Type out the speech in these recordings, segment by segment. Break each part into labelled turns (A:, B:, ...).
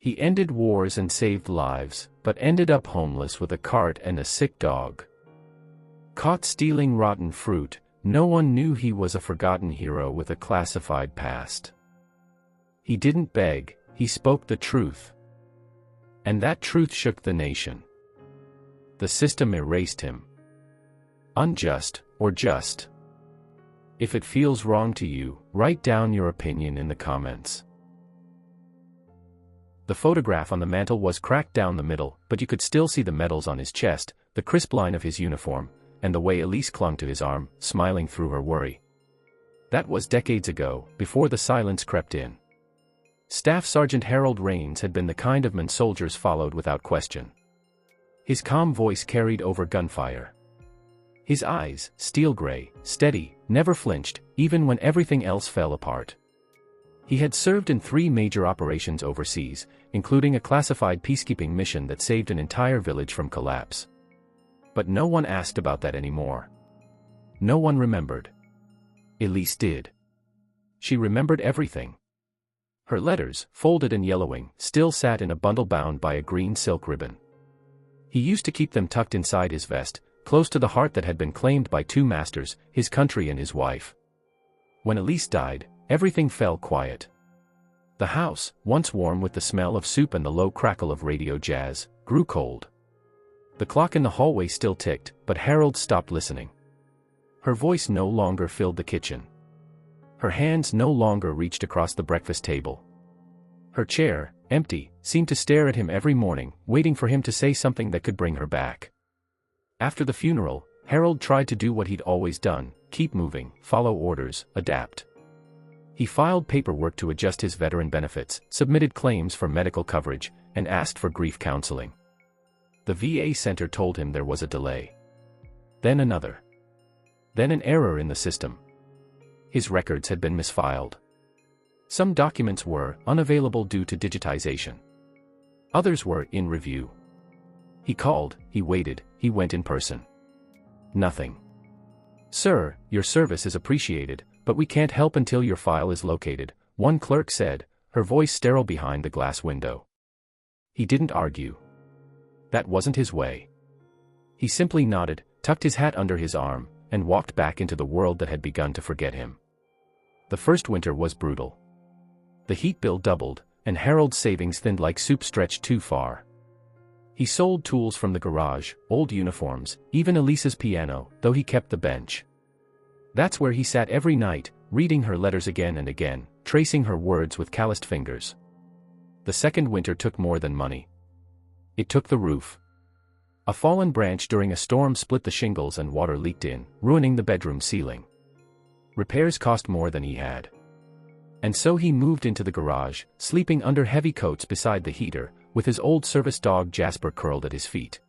A: He ended wars and saved lives, but ended up homeless with a cart and a sick dog. Caught stealing rotten fruit, no one knew he was a forgotten hero with a classified past. He didn't beg, he spoke the truth. And that truth shook the nation. The system erased him. Unjust, or just? If it feels wrong to you, write down your opinion in the comments. The photograph on the mantel was cracked down the middle, but you could still see the medals on his chest, the crisp line of his uniform, and the way Elise clung to his arm, smiling through her worry. That was decades ago, before the silence crept in. Staff Sergeant Harold Raines had been the kind of man soldiers followed without question. His calm voice carried over gunfire. His eyes, steel gray, steady, never flinched, even when everything else fell apart. He had served in 3 major operations overseas, including a classified peacekeeping mission that saved an entire village from collapse. But no one asked about that anymore. No one remembered. Elise did. She remembered everything. Her letters, folded and yellowing, still sat in a bundle bound by a green silk ribbon. He used to keep them tucked inside his vest, close to the heart that had been claimed by 2 masters, his country and his wife. When Elise died, everything fell quiet. The house, once warm with the smell of soup and the low crackle of radio jazz, grew cold. The clock in the hallway still ticked, but Harold stopped listening. Her voice no longer filled the kitchen. Her hands no longer reached across the breakfast table. Her chair, empty, seemed to stare at him every morning, waiting for him to say something that could bring her back. After the funeral, Harold tried to do what he'd always done, keep moving, follow orders, adapt. He filed paperwork to adjust his veteran benefits, submitted claims for medical coverage, and asked for grief counseling. The VA center told him there was a delay. Then another. Then an error in the system. His records had been misfiled. Some documents were unavailable due to digitization. Others were in review. He called, he waited, he went in person. Nothing. "Sir, your service is appreciated, but we can't help until your file is located," one clerk said, her voice sterile behind the glass window. He didn't argue. That wasn't his way. He simply nodded, tucked his hat under his arm, and walked back into the world that had begun to forget him. The first winter was brutal. The heat bill doubled, and Harold's savings thinned like soup stretched too far. He sold tools from the garage, old uniforms, even Elise's piano, though he kept the bench. That's where he sat every night, reading her letters again and again, tracing her words with calloused fingers. The second winter took more than money. It took the roof. A fallen branch during a storm split the shingles and water leaked in, ruining the bedroom ceiling. Repairs cost more than he had. And so he moved into the garage, sleeping under heavy coats beside the heater, with his old service dog Jasper curled at his feet.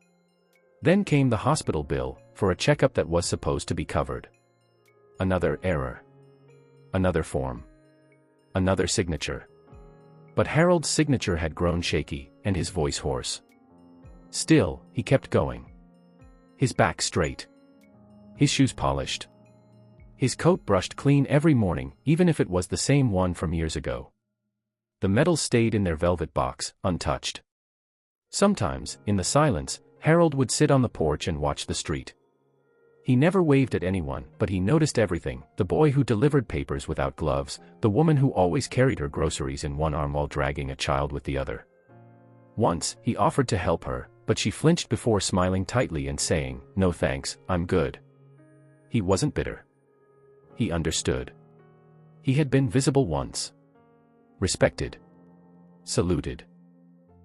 A: Then came the hospital bill, for a checkup that was supposed to be covered. Another error. Another form. Another signature. But Harold's signature had grown shaky, and his voice hoarse. Still, he kept going. His back straight. His shoes polished. His coat brushed clean every morning, even if it was the same one from years ago. The medals stayed in their velvet box, untouched. Sometimes, in the silence, Harold would sit on the porch and watch the street. He never waved at anyone, but he noticed everything: the boy who delivered papers without gloves, the woman who always carried her groceries in one arm while dragging a child with the other. Once, he offered to help her, but she flinched before smiling tightly and saying, "No thanks, I'm good." He wasn't bitter. He understood. He had been visible once. Respected. Saluted.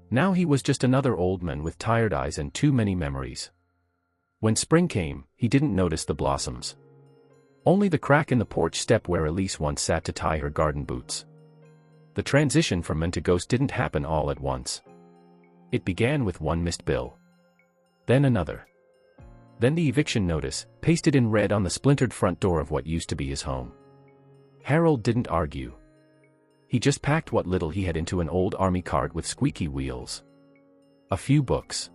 A: Now he was just another old man with tired eyes and too many memories. When spring came, he didn't notice the blossoms. Only the crack in the porch step where Elise once sat to tie her garden boots. The transition from man to ghost didn't happen all at once. It began with one missed bill. Then another. Then the eviction notice, pasted in red on the splintered front door of what used to be his home. Harold didn't argue. He just packed what little he had into an old army cart with squeaky wheels. A few books.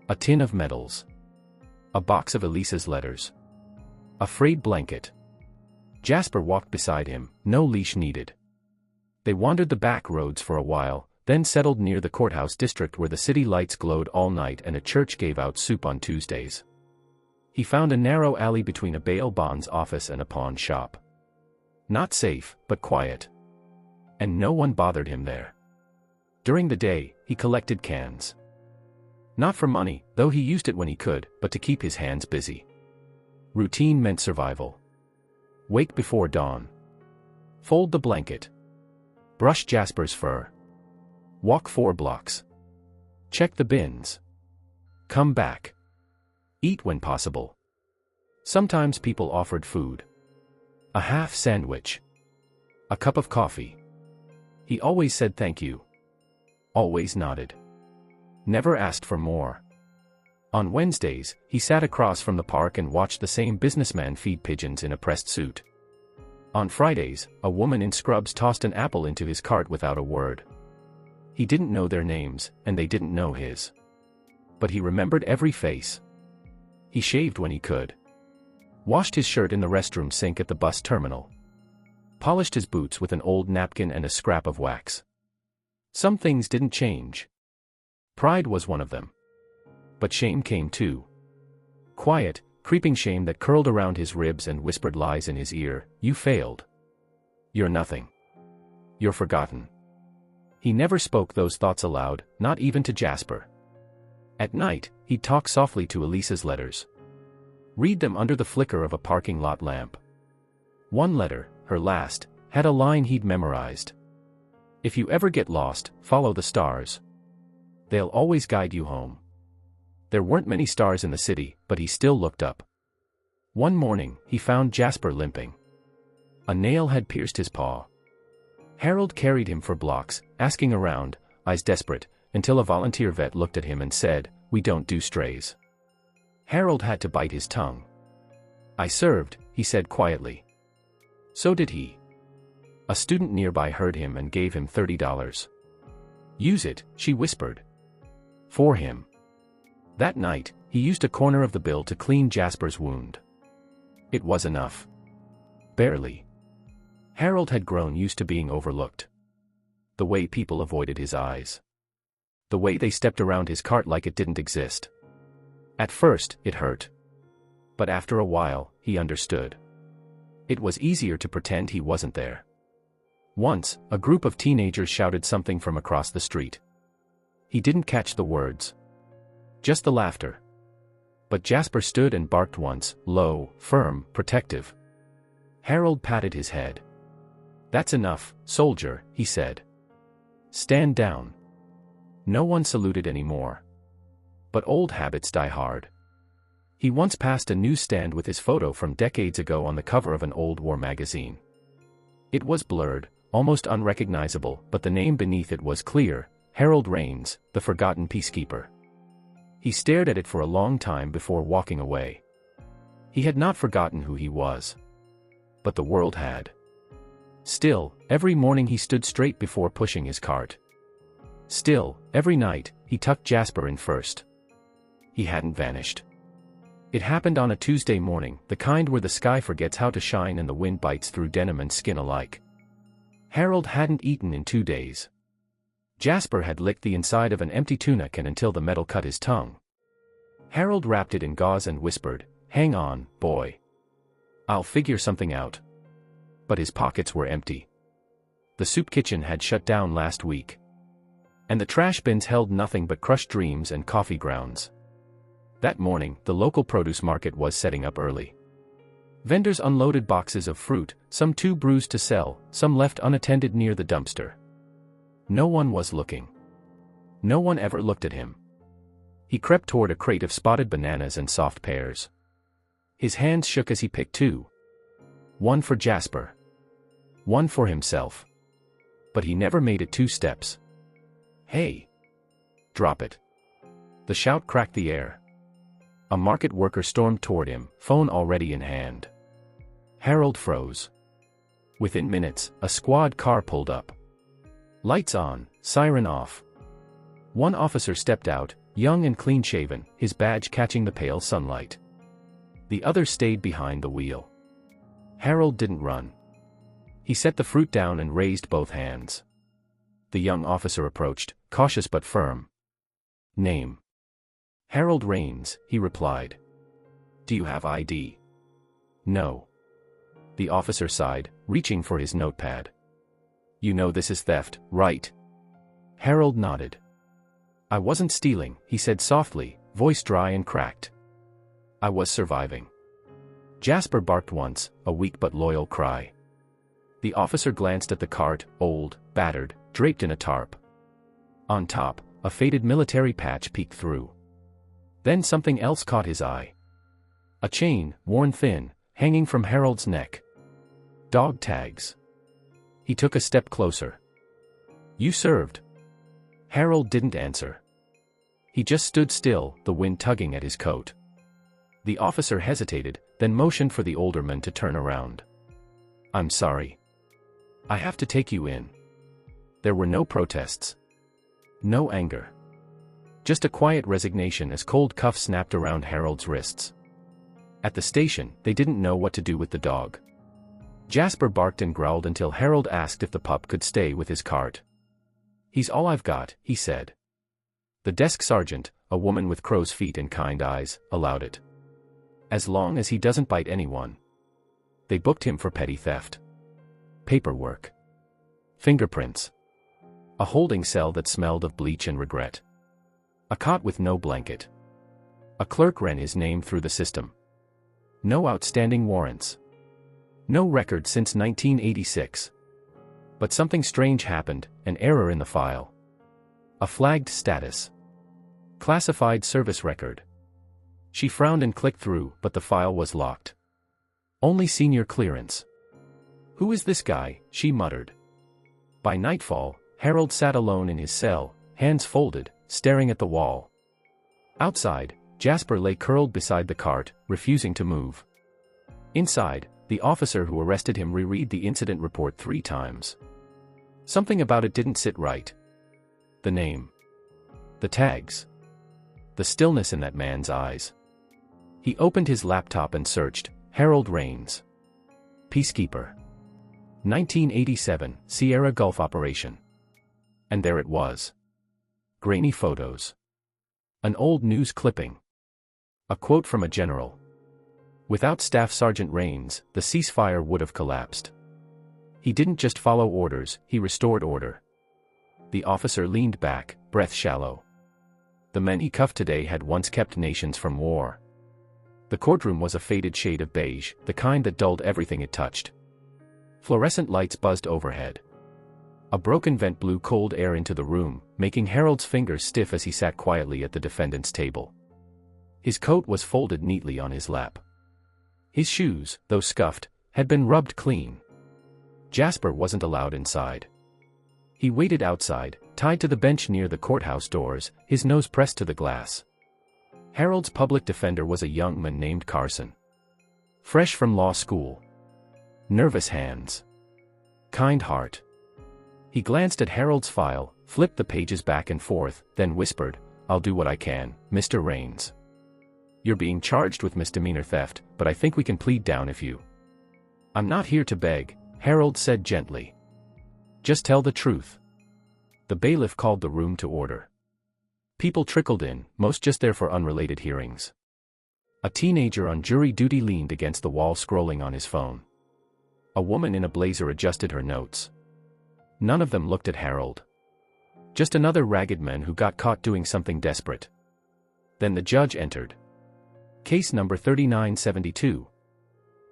A: A tin of medals. A box of Elise's letters. A frayed blanket. Jasper walked beside him, no leash needed. They wandered the back roads for a while, then settled near the courthouse district where the city lights glowed all night and a church gave out soup on Tuesdays. He found a narrow alley between a bail bonds office and a pawn shop. Not safe, but quiet. And no one bothered him there. During the day, he collected cans. Not for money, though he used it when he could, but to keep his hands busy. Routine meant survival. Wake before dawn. Fold the blanket. Brush Jasper's fur. Walk 4 blocks. Check the bins. Come back. Eat when possible. Sometimes people offered food. A half sandwich. A cup of coffee. He always said thank you. Always nodded. Never asked for more. On Wednesdays, he sat across from the park and watched the same businessman feed pigeons in a pressed suit. On Fridays, a woman in scrubs tossed an apple into his cart without a word. He didn't know their names, and they didn't know his. But he remembered every face. He shaved when he could. Washed his shirt in the restroom sink at the bus terminal. Polished his boots with an old napkin and a scrap of wax. Some things didn't change. Pride was one of them. But shame came too. Quiet, creeping shame that curled around his ribs and whispered lies in his ear. You failed. You're nothing. You're forgotten. He never spoke those thoughts aloud, not even to Jasper. At night, he'd talk softly to Elisa's letters. Read them under the flicker of a parking lot lamp. One letter, her last, had a line he'd memorized. If you ever get lost, follow the stars. They'll always guide you home. There weren't many stars in the city, but he still looked up. One morning, he found Jasper limping. A nail had pierced his paw. Harold carried him for blocks, asking around, eyes desperate, until a volunteer vet looked at him and said, "We don't do strays." Harold had to bite his tongue. "I served," he said quietly. So did he. A student nearby heard him and gave him $30. "Use it," she whispered. For him. That night, he used a corner of the bill to clean Jasper's wound. It was enough. Barely. Harold had grown used to being overlooked. The way people avoided his eyes. The way they stepped around his cart like it didn't exist. At first, it hurt. But after a while, he understood. It was easier to pretend he wasn't there. Once, a group of teenagers shouted something from across the street. He didn't catch the words. Just the laughter. But Jasper stood and barked once, low, firm, protective. Harold patted his head. "That's enough, soldier," he said. "Stand down." No one saluted anymore. But old habits die hard. He once passed a newsstand with his photo from decades ago on the cover of an old war magazine. It was blurred, almost unrecognizable, but the name beneath it was clear: Harold Raines, the forgotten peacekeeper. He stared at it for a long time before walking away. He had not forgotten who he was. But the world had. Still, every morning he stood straight before pushing his cart. Still, every night, he tucked Jasper in first. He hadn't vanished. It happened on a Tuesday morning, the kind where the sky forgets how to shine and the wind bites through denim and skin alike. Harold hadn't eaten in 2 days. Jasper had licked the inside of an empty tuna can until the metal cut his tongue. Harold wrapped it in gauze and whispered, "Hang on, boy. I'll figure something out." But his pockets were empty. The soup kitchen had shut down last week. And the trash bins held nothing but crushed dreams and coffee grounds. That morning, the local produce market was setting up early. Vendors unloaded boxes of fruit, some too bruised to sell, some left unattended near the dumpster. No one was looking. No one ever looked at him. He crept toward a crate of spotted bananas and soft pears. His hands shook as he picked 2. One for Jasper. One for himself. But he never made it 2 steps. "Hey! Drop it." The shout cracked the air. A market worker stormed toward him, phone already in hand. Harold froze. Within minutes, a squad car pulled up. Lights on, siren off. One officer stepped out, young and clean-shaven, his badge catching the pale sunlight. The other stayed behind the wheel. Harold didn't run. He set the fruit down and raised both hands. The young officer approached, cautious but firm. Name? Harold Raines, he replied. Do you have ID? No. The officer sighed, reaching for his notepad. You know this is theft, right? Harold nodded. I wasn't stealing, he said softly, voice dry and cracked. I was surviving. Jasper barked once, a weak but loyal cry. The officer glanced at the cart, old, battered, draped in a tarp. On top, a faded military patch peeked through. Then something else caught his eye. A chain, worn thin, hanging from Harold's neck. Dog tags. He took a step closer. You served. Harold didn't answer. He just stood still, the wind tugging at his coat. The officer hesitated, then motioned for the older man to turn around. I'm sorry. I have to take you in. There were no protests. No anger. Just a quiet resignation as cold cuffs snapped around Harold's wrists. At the station, they didn't know what to do with the dog. Jasper barked and growled until Harold asked if the pup could stay with his cart. He's all I've got, he said. The desk sergeant, a woman with crow's feet and kind eyes, allowed it. As long as he doesn't bite anyone. They booked him for petty theft. Paperwork. Fingerprints. A holding cell that smelled of bleach and regret. A cot with no blanket. A clerk ran his name through the system. No outstanding warrants. No record since 1986. But something strange happened, an error in the file. A flagged status. Classified service record. She frowned and clicked through, but the file was locked. Only senior clearance. Who is this guy? She muttered. By nightfall, Harold sat alone in his cell, hands folded, staring at the wall. Outside, Jasper lay curled beside the cart, refusing to move. Inside, the officer who arrested him reread the incident report 3 times. Something about it didn't sit right. The name. The tags. The stillness in that man's eyes. He opened his laptop and searched, Harold Raines. Peacekeeper. 1987, Sierra Gulf operation. And there it was. Grainy photos. An old news clipping. A quote from a general. Without Staff Sergeant Raines, the ceasefire would have collapsed. He didn't just follow orders, he restored order. The officer leaned back, breath shallow. The men he cuffed today had once kept nations from war. The courtroom was a faded shade of beige, the kind that dulled everything it touched. Fluorescent lights buzzed overhead. A broken vent blew cold air into the room, making Harold's fingers stiff as he sat quietly at the defendant's table. His coat was folded neatly on his lap. His shoes, though scuffed, had been rubbed clean. Jasper wasn't allowed inside. He waited outside, tied to the bench near the courthouse doors, his nose pressed to the glass. Harold's public defender was a young man named Carson. Fresh from law school. Nervous hands. Kind heart. He glanced at Harold's file, flipped the pages back and forth, then whispered, I'll do what I can, Mr. Raines. You're being charged with misdemeanor theft, but I think we can plead down if you... I'm not here to beg, Harold said gently. Just tell the truth. The bailiff called the room to order. People trickled in, most just there for unrelated hearings. A teenager on jury duty leaned against the wall scrolling on his phone. A woman in a blazer adjusted her notes. None of them looked at Harold. Just another ragged man who got caught doing something desperate. Then the judge entered. Case number 3972.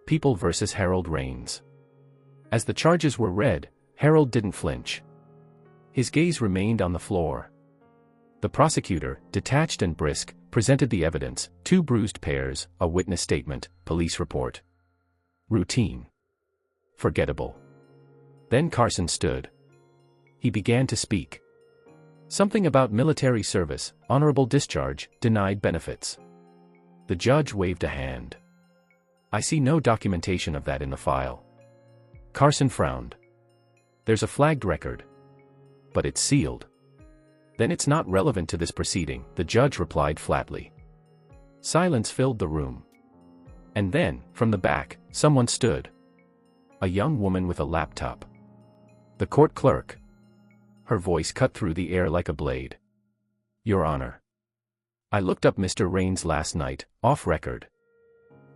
A: People versus Harold Raines. As the charges were read, Harold didn't flinch. His gaze remained on the floor. The prosecutor, detached and brisk, presented the evidence, 2 bruised pairs, a witness statement, police report. Routine. Forgettable. Then Carson stood. He began to speak. Something about military service, honorable discharge, denied benefits. The judge waved a hand. I see no documentation of that in the file. Carson frowned. There's a flagged record. But it's sealed. Then it's not relevant to this proceeding, the judge replied flatly. Silence filled the room. And then, from the back, someone stood. A young woman with a laptop. The court clerk. Her voice cut through the air like a blade. Your Honor. I looked up Mr. Rains last night, off record.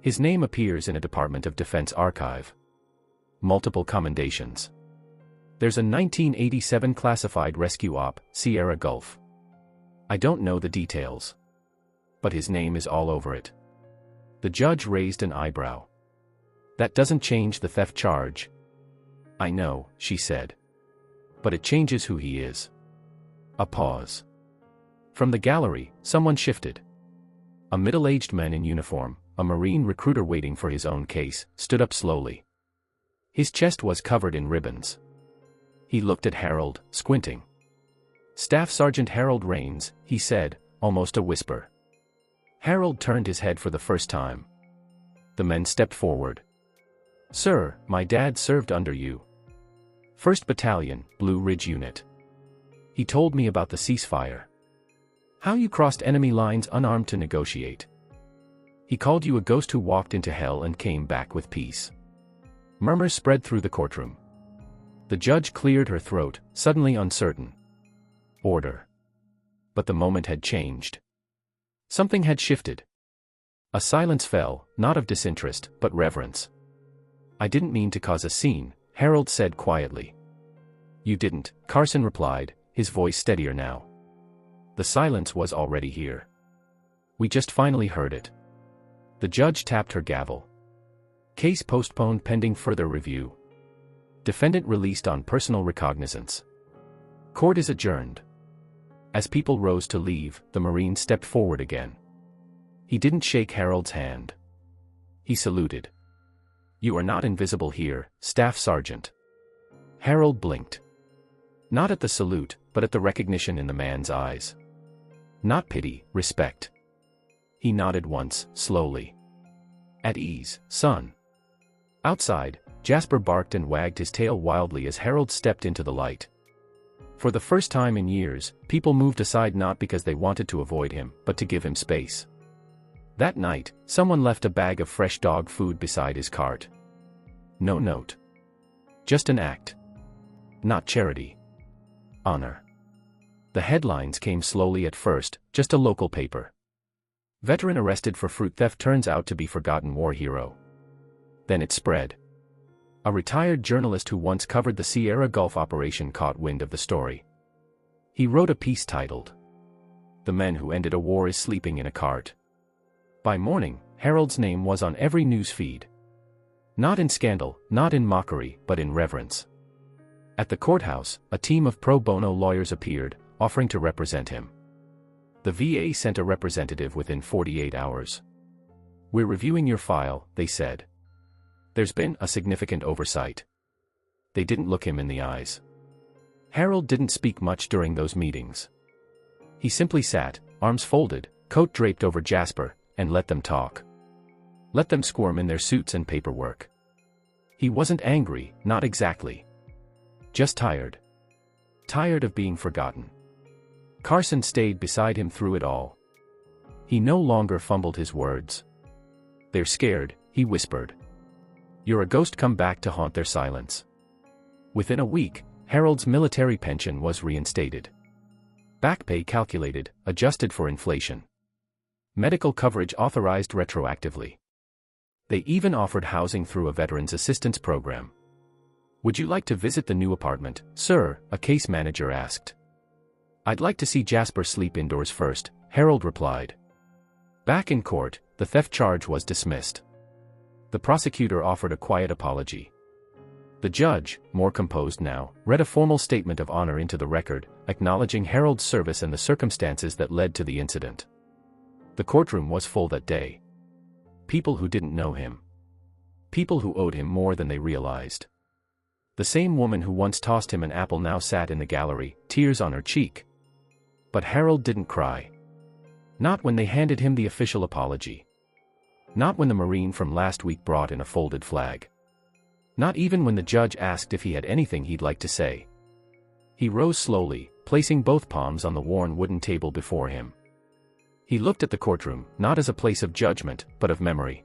A: His name appears in a Department of Defense archive. Multiple commendations. There's a 1987 classified rescue op, Sierra Gulf. I don't know the details. But his name is all over it. The judge raised an eyebrow. That doesn't change the theft charge. I know, she said. But it changes who he is. A pause. From the gallery, someone shifted. A middle-aged man in uniform, a Marine recruiter waiting for his own case, stood up slowly. His chest was covered in ribbons. He looked at Harold, squinting. Staff Sergeant Harold Rains, he said, almost a whisper. Harold turned his head for the first time. The men stepped forward. Sir, my dad served under you. 1st Battalion, Blue Ridge Unit. He told me about the ceasefire. How you crossed enemy lines unarmed to negotiate. He called you a ghost who walked into hell and came back with peace. Murmurs spread through the courtroom. The judge cleared her throat, suddenly uncertain. Order. But the moment had changed. Something had shifted. A silence fell, not of disinterest, but reverence. I didn't mean to cause a scene, Harold said quietly. You didn't, Carson replied, his voice steadier now. The silence was already here. We just finally heard it. The judge tapped her gavel. Case postponed pending further review. Defendant released on personal recognizance. Court is adjourned. As people rose to leave, the Marine stepped forward again. He didn't shake Harold's hand. He saluted. You are not invisible here, Staff Sergeant. Harold blinked. Not at the salute, but at the recognition in the man's eyes. Not pity, respect. He nodded once, slowly. At ease, son. Outside, Jasper barked and wagged his tail wildly as Harold stepped into the light. For the first time in years, people moved aside not because they wanted to avoid him, but to give him space. That night, someone left a bag of fresh dog food beside his cart. No note. Just an act. Not charity. Honor. The headlines came slowly at first, just a local paper. Veteran arrested for fruit theft turns out to be forgotten war hero. Then it spread. A retired journalist who once covered the Sierra Gulf operation caught wind of the story. He wrote a piece titled, The Men Who Ended a War is Sleeping in a Cart. By morning, Harold's name was on every news feed. Not in scandal, not in mockery, but in reverence. At the courthouse, a team of pro bono lawyers appeared, offering to represent him. The VA sent a representative within 48 hours. We're reviewing your file, they said. There's been a significant oversight. They didn't look him in the eyes. Harold didn't speak much during those meetings. He simply sat, arms folded, coat draped over Jasper, and let them talk. Let them squirm in their suits and paperwork. He wasn't angry, not exactly. Just tired. Tired of being forgotten. Carson stayed beside him through it all. He no longer fumbled his words. They're scared, he whispered. You're a ghost come back to haunt their silence. Within a week, Harold's military pension was reinstated. Back pay calculated, adjusted for inflation. Medical coverage authorized retroactively. They even offered housing through a veterans assistance program. Would you like to visit the new apartment, sir? A case manager asked. I'd like to see Jasper sleep indoors first, Harold replied. Back in court, the theft charge was dismissed. The prosecutor offered a quiet apology. The judge, more composed now, read a formal statement of honor into the record, acknowledging Harold's service and the circumstances that led to the incident. The courtroom was full that day. People who didn't know him. People who owed him more than they realized. The same woman who once tossed him an apple now sat in the gallery, tears on her cheek. But Harold didn't cry. Not when they handed him the official apology. Not when the Marine from last week brought in a folded flag. Not even when the judge asked if he had anything he'd like to say. He rose slowly, placing both palms on the worn wooden table before him. He looked at the courtroom, not as a place of judgment, but of memory.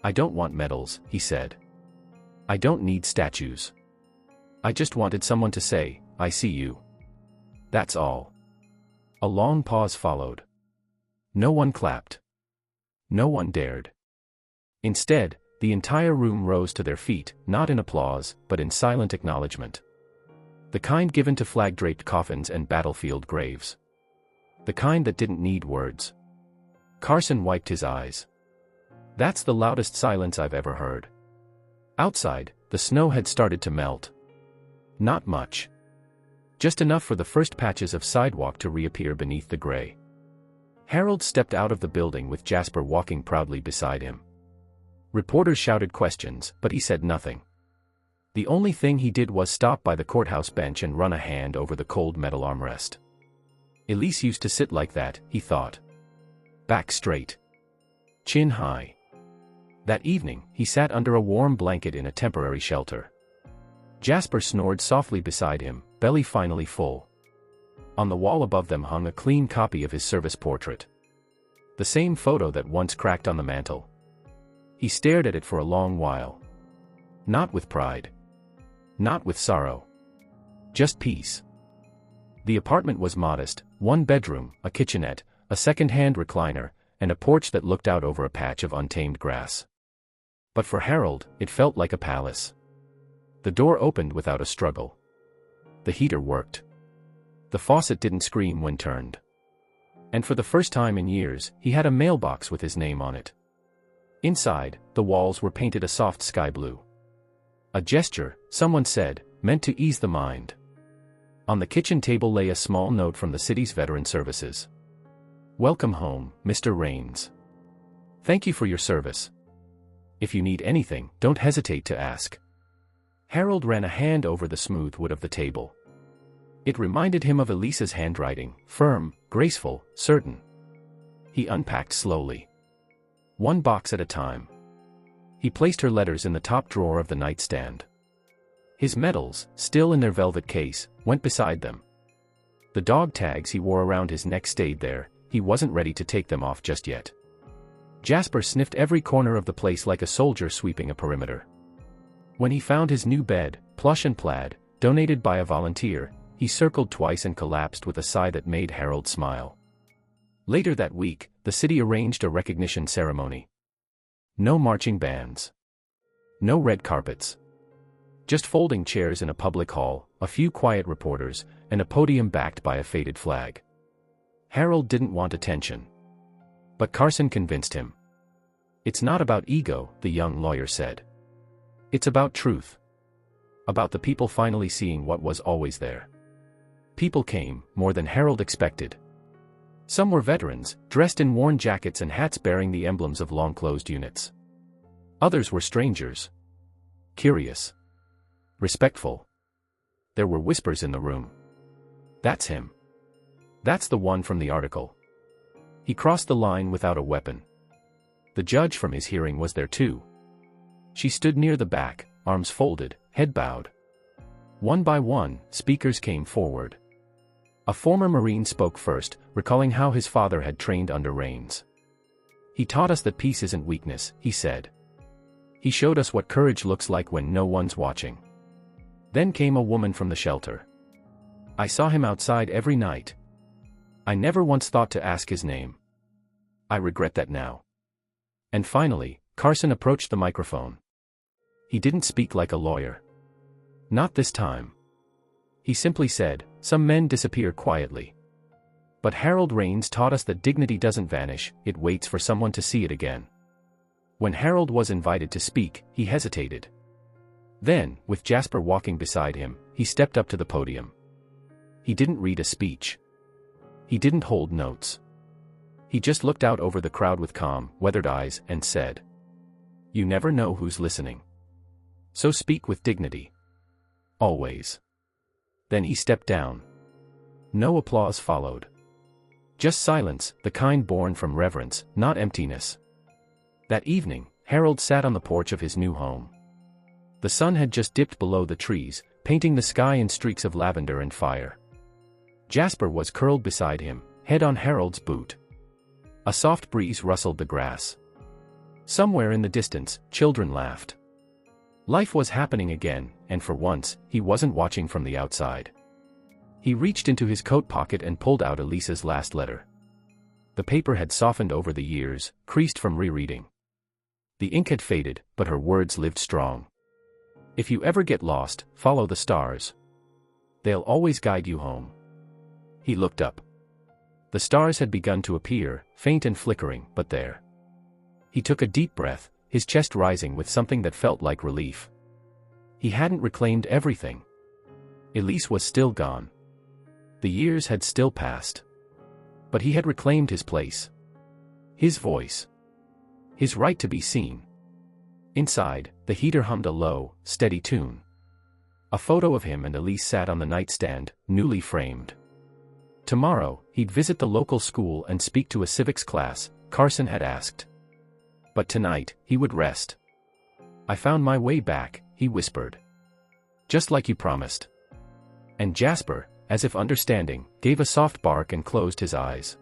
A: I don't want medals, he said. I don't need statues. I just wanted someone to say, I see you. That's all." A long pause followed. No one clapped. No one dared. Instead, the entire room rose to their feet, not in applause, but in silent acknowledgement. The kind given to flag-draped coffins and battlefield graves. The kind that didn't need words. Carson wiped his eyes. "That's the loudest silence I've ever heard." Outside, the snow had started to melt. Not much. Just enough for the first patches of sidewalk to reappear beneath the gray. Harold stepped out of the building with Jasper walking proudly beside him. Reporters shouted questions, but he said nothing. The only thing he did was stop by the courthouse bench and run a hand over the cold metal armrest. Elise used to sit like that, he thought. Back straight. Chin high. That evening, he sat under a warm blanket in a temporary shelter. Jasper snored softly beside him, belly finally full. On the wall above them hung a clean copy of his service portrait. The same photo that once cracked on the mantel. He stared at it for a long while. Not with pride. Not with sorrow. Just peace. The apartment was modest, one bedroom, a kitchenette, a second-hand recliner, and a porch that looked out over a patch of untamed grass. But for Harold, it felt like a palace. The door opened without a struggle. The heater worked. The faucet didn't scream when turned. And for the first time in years, he had a mailbox with his name on it. Inside, the walls were painted a soft sky blue. A gesture, someone said, meant to ease the mind. On the kitchen table lay a small note from the city's veteran services. "Welcome home, Mr. Rains. Thank you for your service. If you need anything, don't hesitate to ask." Harold ran a hand over the smooth wood of the table. It reminded him of Elisa's handwriting, firm, graceful, certain. He unpacked slowly. One box at a time. He placed her letters in the top drawer of the nightstand. His medals, still in their velvet case, went beside them. The dog tags he wore around his neck stayed there, he wasn't ready to take them off just yet. Jasper sniffed every corner of the place like a soldier sweeping a perimeter. When he found his new bed, plush and plaid, donated by a volunteer, he circled twice and collapsed with a sigh that made Harold smile. Later that week, the city arranged a recognition ceremony. No marching bands. No red carpets. Just folding chairs in a public hall, a few quiet reporters, and a podium backed by a faded flag. Harold didn't want attention. But Carson convinced him. "It's not about ego," the young lawyer said. "It's about truth. About the people finally seeing what was always there." People came, more than Harold expected. Some were veterans, dressed in worn jackets and hats bearing the emblems of long-closed units. Others were strangers. Curious. Respectful. There were whispers in the room. "That's him. That's the one from the article." He crossed the line without a weapon. The judge from his hearing was there too. She stood near the back, arms folded, head bowed. One by one, speakers came forward. A former Marine spoke first, recalling how his father had trained under Rains. "He taught us that peace isn't weakness," he said. "He showed us what courage looks like when no one's watching." Then came a woman from the shelter. "I saw him outside every night. I never once thought to ask his name. I regret that now." And finally, Carson approached the microphone. He didn't speak like a lawyer. Not this time. He simply said, "Some men disappear quietly. But Harold Rains taught us that dignity doesn't vanish, it waits for someone to see it again." When Harold was invited to speak, he hesitated. Then, with Jasper walking beside him, he stepped up to the podium. He didn't read a speech. He didn't hold notes. He just looked out over the crowd with calm, weathered eyes, and said, "You never know who's listening. So speak with dignity. Always." Then he stepped down. No applause followed. Just silence, the kind born from reverence, not emptiness. That evening, Harold sat on the porch of his new home. The sun had just dipped below the trees, painting the sky in streaks of lavender and fire. Jasper was curled beside him, head on Harold's boot. A soft breeze rustled the grass. Somewhere in the distance, children laughed. Life was happening again, and for once, he wasn't watching from the outside. He reached into his coat pocket and pulled out Elisa's last letter. The paper had softened over the years, creased from rereading. The ink had faded, but her words lived strong. If you ever get lost, follow the stars. They'll always guide you home. He looked up. The stars had begun to appear, faint and flickering, but there. He took a deep breath, his chest rising with something that felt like relief. He hadn't reclaimed everything. Elise was still gone. The years had still passed. But he had reclaimed his place. His voice. His right to be seen. Inside, the heater hummed a low, steady tune. A photo of him and Elise sat on the nightstand, newly framed. Tomorrow, he'd visit the local school and speak to a civics class, Carson had asked. But tonight, he would rest. I found my way back, he whispered. Just like you promised. And Jasper, as if understanding, gave a soft bark and closed his eyes.